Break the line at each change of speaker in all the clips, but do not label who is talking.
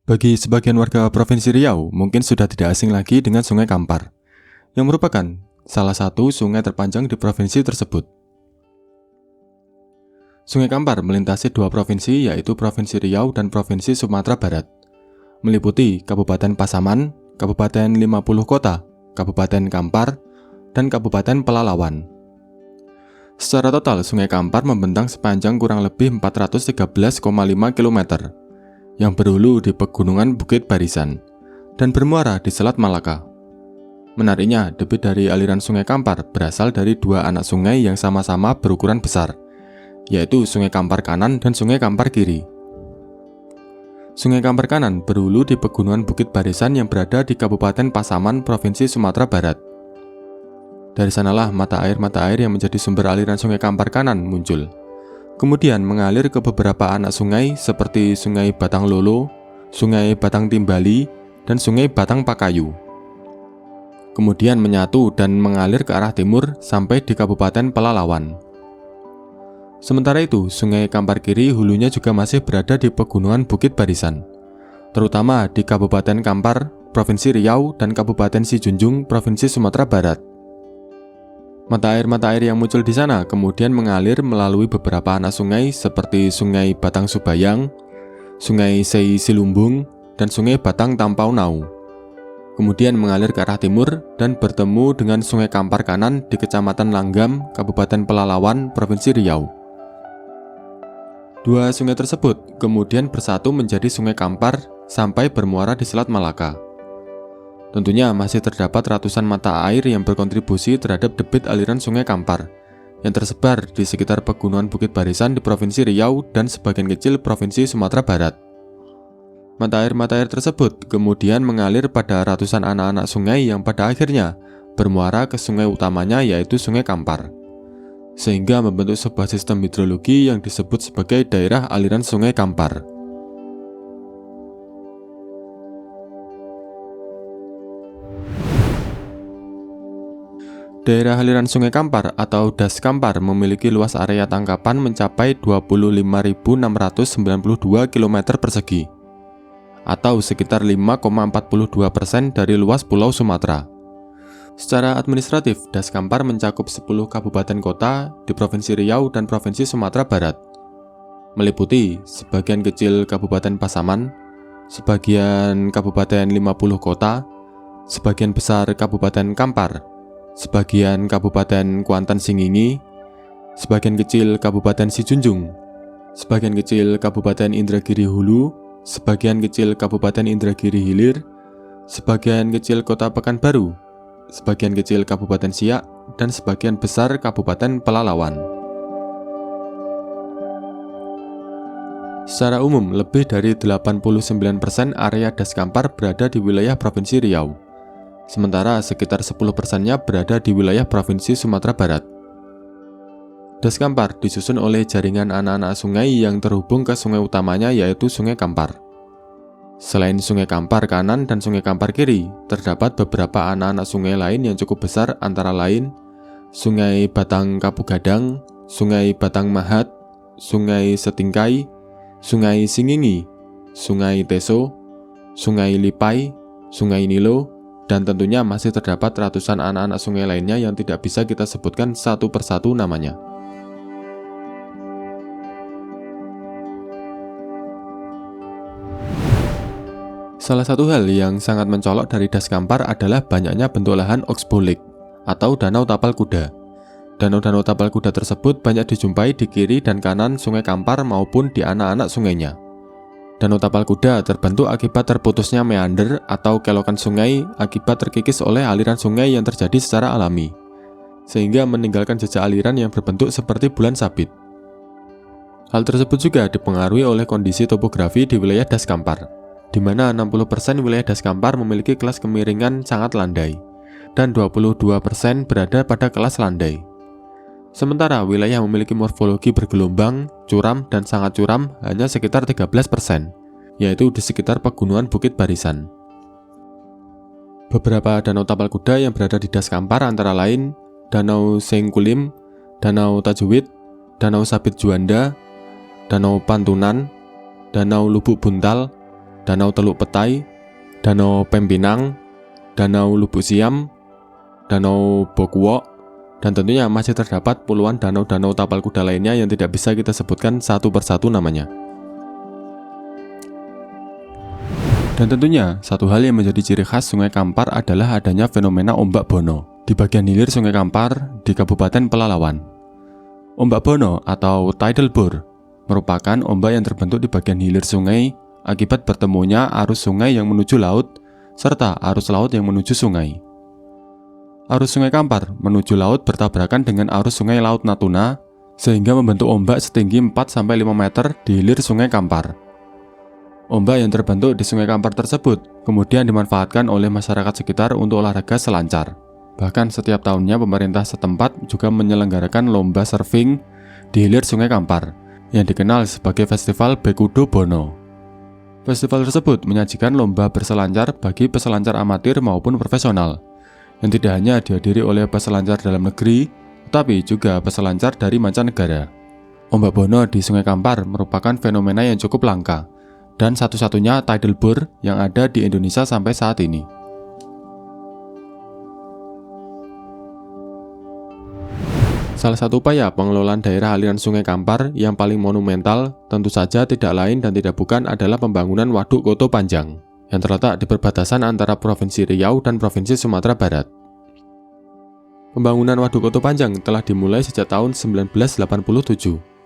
Bagi sebagian warga Provinsi Riau, mungkin sudah tidak asing lagi dengan Sungai Kampar, yang merupakan salah satu sungai terpanjang di provinsi tersebut. Sungai Kampar melintasi dua provinsi, yaitu Provinsi Riau dan Provinsi Sumatera Barat, meliputi Kabupaten Pasaman, Kabupaten 50 Kota, Kabupaten Kampar, dan Kabupaten Pelalawan. Secara total, Sungai Kampar membentang sepanjang kurang lebih 413,5 km, yang berhulu di Pegunungan Bukit Barisan, dan bermuara di Selat Malaka. Menariknya, debit dari aliran Sungai Kampar berasal dari dua anak sungai yang sama-sama berukuran besar, yaitu Sungai Kampar Kanan dan Sungai Kampar Kiri. Sungai Kampar Kanan berhulu di Pegunungan Bukit Barisan yang berada di Kabupaten Pasaman, Provinsi Sumatera Barat. Dari sanalah mata air yang menjadi sumber aliran Sungai Kampar Kanan muncul, kemudian mengalir ke beberapa anak sungai seperti Sungai Batang Lolo, Sungai Batang Timbali, dan Sungai Batang Pakayu. Kemudian menyatu dan mengalir ke arah timur sampai di Kabupaten Pelalawan. Sementara itu, Sungai Kampar Kiri hulunya juga masih berada di Pegunungan Bukit Barisan, terutama di Kabupaten Kampar, Provinsi Riau, dan Kabupaten Sijunjung, Provinsi Sumatera Barat. Mata air yang muncul di sana kemudian mengalir melalui beberapa anak sungai seperti Sungai Batang Subayang, Sungai Sei Silumbung, dan Sungai Batang Tampau Nau. Kemudian mengalir ke arah timur dan bertemu dengan Sungai Kampar Kanan di Kecamatan Langgam, Kabupaten Pelalawan, Provinsi Riau. Dua sungai tersebut kemudian bersatu menjadi Sungai Kampar sampai bermuara di Selat Malaka. Tentunya masih terdapat ratusan mata air yang berkontribusi terhadap debit aliran Sungai Kampar yang tersebar di sekitar Pegunungan Bukit Barisan di Provinsi Riau dan sebagian kecil Provinsi Sumatera Barat. Mata air tersebut kemudian mengalir pada ratusan anak-anak sungai yang pada akhirnya bermuara ke sungai utamanya, yaitu Sungai Kampar, sehingga membentuk sebuah sistem hidrologi yang disebut sebagai daerah aliran Sungai Kampar. Daerah aliran Sungai Kampar atau Das Kampar memiliki luas area tangkapan mencapai 25.692 km persegi, atau sekitar 5,42% dari luas Pulau Sumatera. Secara administratif, Das Kampar mencakup 10 kabupaten kota di Provinsi Riau dan Provinsi Sumatera Barat, meliputi sebagian kecil Kabupaten Pasaman, sebagian Kabupaten 50 Kota, sebagian besar Kabupaten Kampar, sebagian Kabupaten Kuantan Singingi, sebagian kecil Kabupaten Sijunjung, sebagian kecil Kabupaten Indragiri Hulu, sebagian kecil Kabupaten Indragiri Hilir, sebagian kecil Kota Pekanbaru, sebagian kecil Kabupaten Siak, dan sebagian besar Kabupaten Pelalawan. Secara umum, lebih dari 89% area Das Kampar berada di wilayah Provinsi Riau, sementara sekitar 10%-nya berada di wilayah Provinsi Sumatera Barat. Das Kampar disusun oleh jaringan anak-anak sungai yang terhubung ke sungai utamanya, yaitu Sungai Kampar. Selain Sungai Kampar Kanan dan Sungai Kampar Kiri, terdapat beberapa anak-anak sungai lain yang cukup besar, antara lain Sungai Batang Kapugadang, Sungai Batang Mahat, Sungai Setingkai, Sungai Singingi, Sungai Teso, Sungai Lipai, Sungai Nilo, dan tentunya masih terdapat ratusan anak-anak sungai lainnya yang tidak bisa kita sebutkan satu persatu namanya. Salah satu hal yang sangat mencolok dari Das Kampar adalah banyaknya bentuk lahan oxbolik atau danau tapal kuda. Danau-danau tapal kuda tersebut banyak dijumpai di kiri dan kanan Sungai Kampar maupun di anak-anak sungainya. Danau tapal kuda terbentuk akibat terputusnya meander atau kelokan sungai akibat terkikis oleh aliran sungai yang terjadi secara alami, sehingga meninggalkan jejak aliran yang berbentuk seperti bulan sabit. Hal tersebut juga dipengaruhi oleh kondisi topografi di wilayah Das Kampar, di mana 60% wilayah Das Kampar memiliki kelas kemiringan sangat landai, dan 22% berada pada kelas landai. Sementara wilayah memiliki morfologi bergelombang, curam, dan sangat curam hanya sekitar 13%, yaitu di sekitar Pegunungan Bukit Barisan. Beberapa danau tapal kuda yang berada di Das Kampar antara lain Danau Sengkulim, Danau Tajuwid, Danau Sabit Juanda, Danau Pantunan, Danau Lubuk Buntal, Danau Teluk Petai, Danau Pempinang, Danau Lubuk Siam, Danau Bokuwok, dan tentunya masih terdapat puluhan danau-danau tapal kuda lainnya yang tidak bisa kita sebutkan satu persatu namanya. Dan tentunya, satu hal yang menjadi ciri khas Sungai Kampar adalah adanya fenomena ombak bono di bagian hilir Sungai Kampar di Kabupaten Pelalawan. Ombak bono atau tidal bore merupakan ombak yang terbentuk di bagian hilir sungai akibat bertemunya arus sungai yang menuju laut serta arus laut yang menuju sungai. Arus Sungai Kampar menuju laut bertabrakan dengan arus Sungai Laut Natuna sehingga membentuk ombak setinggi 4-5 meter di hilir Sungai Kampar. Ombak yang terbentuk di Sungai Kampar tersebut kemudian dimanfaatkan oleh masyarakat sekitar untuk olahraga selancar. Bahkan setiap tahunnya pemerintah setempat juga menyelenggarakan lomba surfing di hilir Sungai Kampar yang dikenal sebagai Festival Bekudo Bono. Festival tersebut menyajikan lomba berselancar bagi peselancar amatir maupun profesional, yang tidak hanya dihadiri oleh peselancar dalam negeri, tetapi juga peselancar dari mancanegara. Ombak bono di Sungai Kampar merupakan fenomena yang cukup langka, dan satu-satunya tidal bore yang ada di Indonesia sampai saat ini. Salah satu upaya pengelolaan daerah aliran Sungai Kampar yang paling monumental tentu saja tidak lain dan tidak bukan adalah pembangunan Waduk Koto Panjang yang terletak di perbatasan antara Provinsi Riau dan Provinsi Sumatera Barat. Pembangunan Waduk Koto Panjang telah dimulai sejak tahun 1987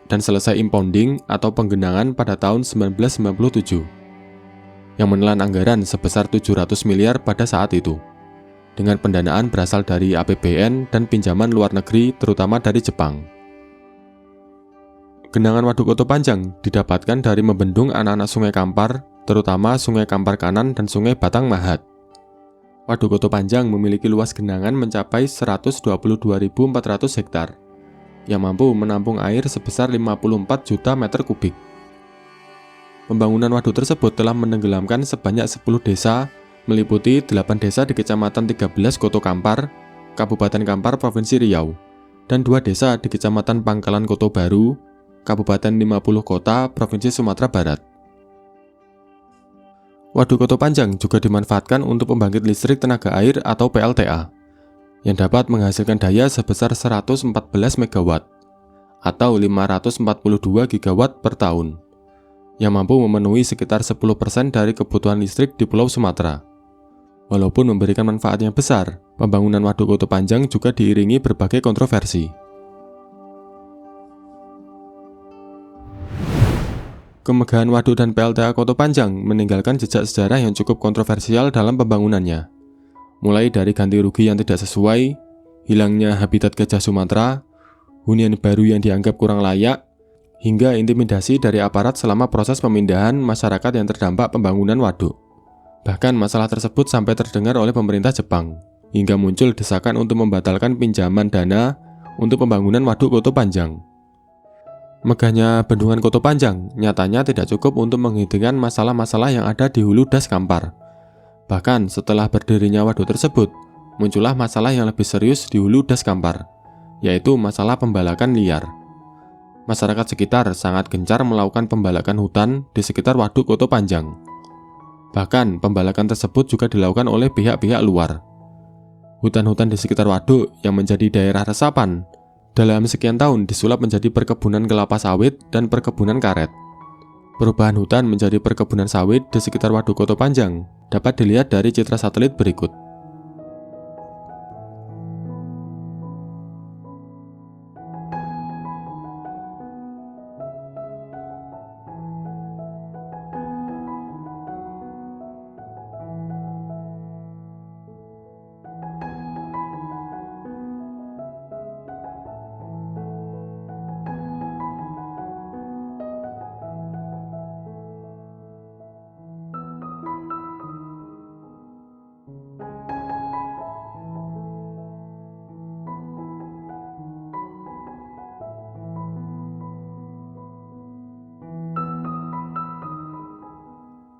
dan selesai impounding atau penggenangan pada tahun 1997 yang menelan anggaran sebesar 700 miliar pada saat itu, dengan pendanaan berasal dari APBN dan pinjaman luar negeri terutama dari Jepang. Genangan Waduk Koto Panjang didapatkan dari membendung anak-anak Sungai Kampar, terutama Sungai Kampar Kanan dan Sungai Batang Mahat. Waduk Koto Panjang memiliki luas genangan mencapai 122.400 hektar, yang mampu menampung air sebesar 54 juta meter kubik. Pembangunan waduk tersebut telah menenggelamkan sebanyak 10 desa, meliputi 8 desa di Kecamatan 13 Koto Kampar, Kabupaten Kampar, Provinsi Riau, dan 2 desa di Kecamatan Pangkalan Koto Baru, Kabupaten 50 Kota, Provinsi Sumatera Barat. Waduk Koto Panjang juga dimanfaatkan untuk pembangkit listrik tenaga air atau PLTA, yang dapat menghasilkan daya sebesar 114 MW atau 542 GW per tahun, yang mampu memenuhi sekitar 10% dari kebutuhan listrik di Pulau Sumatera. Walaupun memberikan manfaat yang besar, pembangunan Waduk Koto Panjang juga diiringi berbagai kontroversi. Kemegahan waduk dan PLTA Koto Panjang meninggalkan jejak sejarah yang cukup kontroversial dalam pembangunannya. Mulai dari ganti rugi yang tidak sesuai, hilangnya habitat gajah Sumatera, hunian baru yang dianggap kurang layak, hingga intimidasi dari aparat selama proses pemindahan masyarakat yang terdampak pembangunan waduk. Bahkan masalah tersebut sampai terdengar oleh pemerintah Jepang, hingga muncul desakan untuk membatalkan pinjaman dana untuk pembangunan Waduk Koto Panjang. Megahnya bendungan Koto Panjang nyatanya tidak cukup untuk menghentikan masalah-masalah yang ada di hulu Das Kampar. Bahkan setelah berdirinya waduk tersebut, muncullah masalah yang lebih serius di hulu Das Kampar, yaitu masalah pembalakan liar. Masyarakat sekitar sangat gencar melakukan pembalakan hutan di sekitar Waduk Koto Panjang. Bahkan pembalakan tersebut juga dilakukan oleh pihak-pihak luar. Hutan-hutan di sekitar waduk yang menjadi daerah resapan dalam sekian tahun disulap menjadi perkebunan kelapa sawit dan perkebunan karet. Perubahan hutan menjadi perkebunan sawit di sekitar Waduk Koto Panjang dapat dilihat dari citra satelit berikut.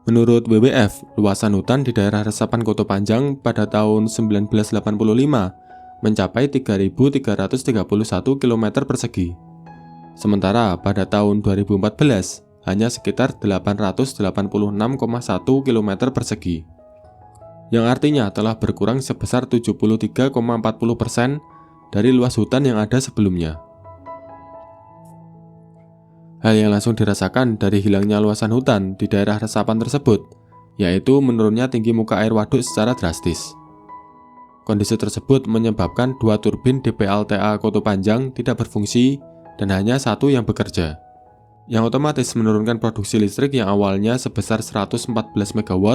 Menurut WWF, luasan hutan di daerah resapan Koto Panjang pada tahun 1985 mencapai 3.331 km persegi. Sementara pada tahun 2014 hanya sekitar 886,1 km persegi, yang artinya telah berkurang sebesar 73,40% dari luas hutan yang ada sebelumnya. Hal yang langsung dirasakan dari hilangnya luasan hutan di daerah resapan tersebut, yaitu menurunnya tinggi muka air waduk secara drastis. Kondisi tersebut menyebabkan 2 turbin DPLTA Koto Panjang tidak berfungsi dan hanya satu yang bekerja, yang otomatis menurunkan produksi listrik yang awalnya sebesar 114 MW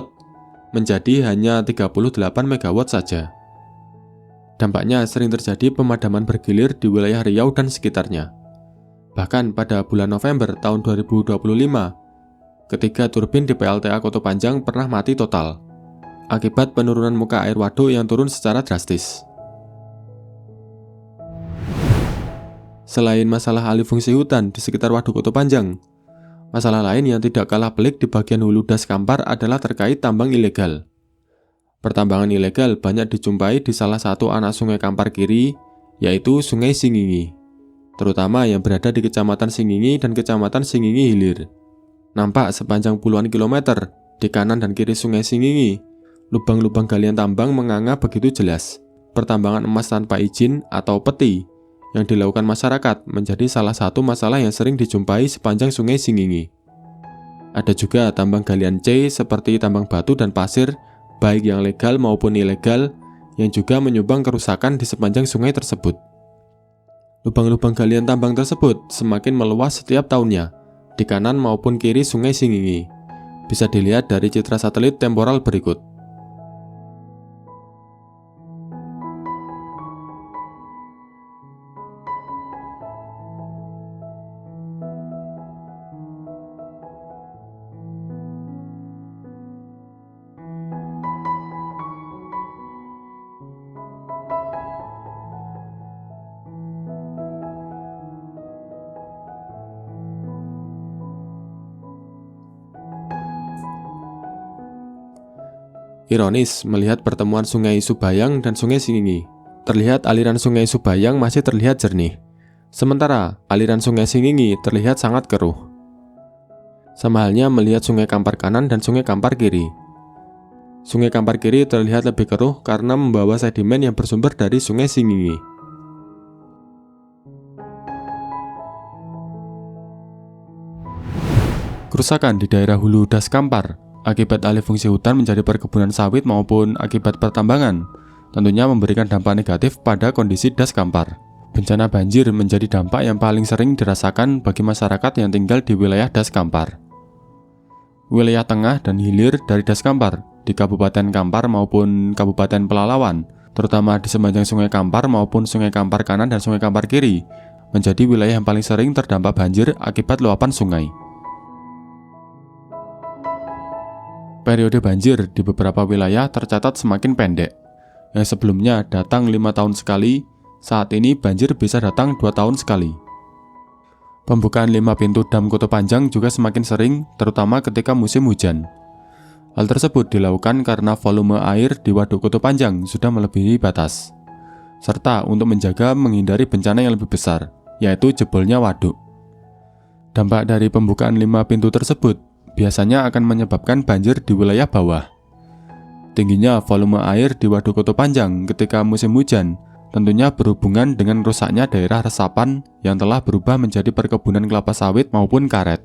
menjadi hanya 38 MW saja. Dampaknya sering terjadi pemadaman bergilir di wilayah Riau dan sekitarnya. Bahkan pada bulan November tahun 2025, ketiga turbin DPLTA Koto Panjang pernah mati total akibat penurunan muka air waduk yang turun secara drastis. Selain masalah alih fungsi hutan di sekitar Waduk Koto Panjang, masalah lain yang tidak kalah pelik di bagian hulu Das Kampar adalah terkait tambang ilegal. Pertambangan ilegal banyak dijumpai di salah satu anak sungai Kampar kiri, yaitu Sungai Singingi, terutama yang berada di Kecamatan Singingi dan Kecamatan Singingi Hilir. Nampak sepanjang puluhan kilometer di kanan dan kiri Sungai Singingi, lubang-lubang galian tambang menganga begitu jelas. Pertambangan emas tanpa izin atau peti yang dilakukan masyarakat menjadi salah satu masalah yang sering dijumpai sepanjang Sungai Singingi. Ada juga tambang galian C seperti tambang batu dan pasir, baik yang legal maupun ilegal, yang juga menyumbang kerusakan di sepanjang sungai tersebut. Lubang-lubang galian tambang tersebut semakin meluas setiap tahunnya, di kanan maupun kiri Sungai Singingi. Bisa dilihat dari citra satelit temporal berikut. Ironis melihat pertemuan Sungai Subayang dan Sungai Singingi. Terlihat aliran Sungai Subayang masih terlihat jernih, sementara aliran Sungai Singingi terlihat sangat keruh. Sama halnya melihat Sungai Kampar kanan dan Sungai Kampar kiri. Sungai Kampar kiri terlihat lebih keruh karena membawa sedimen yang bersumber dari Sungai Singingi. Kerusakan di daerah hulu Das Kampar akibat alih fungsi hutan menjadi perkebunan sawit maupun akibat pertambangan tentunya memberikan dampak negatif pada kondisi Das Kampar. Bencana banjir menjadi dampak yang paling sering dirasakan bagi masyarakat yang tinggal di wilayah Das Kampar. Wilayah tengah dan hilir dari Das Kampar di Kabupaten Kampar maupun Kabupaten Pelalawan, terutama di sepanjang Sungai Kampar maupun Sungai Kampar kanan dan Sungai Kampar kiri, menjadi wilayah yang paling sering terdampak banjir akibat luapan sungai. Periode banjir di beberapa wilayah tercatat semakin pendek. Yang sebelumnya datang 5 tahun sekali, saat ini banjir bisa datang 2 tahun sekali. Pembukaan 5 pintu dam Koto Panjang juga semakin sering, terutama ketika musim hujan. Hal tersebut dilakukan karena volume air di Waduk Koto Panjang sudah melebihi batas, serta untuk menjaga menghindari bencana yang lebih besar, yaitu jebolnya waduk. Dampak dari pembukaan 5 pintu tersebut biasanya akan menyebabkan banjir di wilayah bawah. Tingginya volume air di Waduk Koto Panjang ketika musim hujan tentunya berhubungan dengan rusaknya daerah resapan yang telah berubah menjadi perkebunan kelapa sawit maupun karet.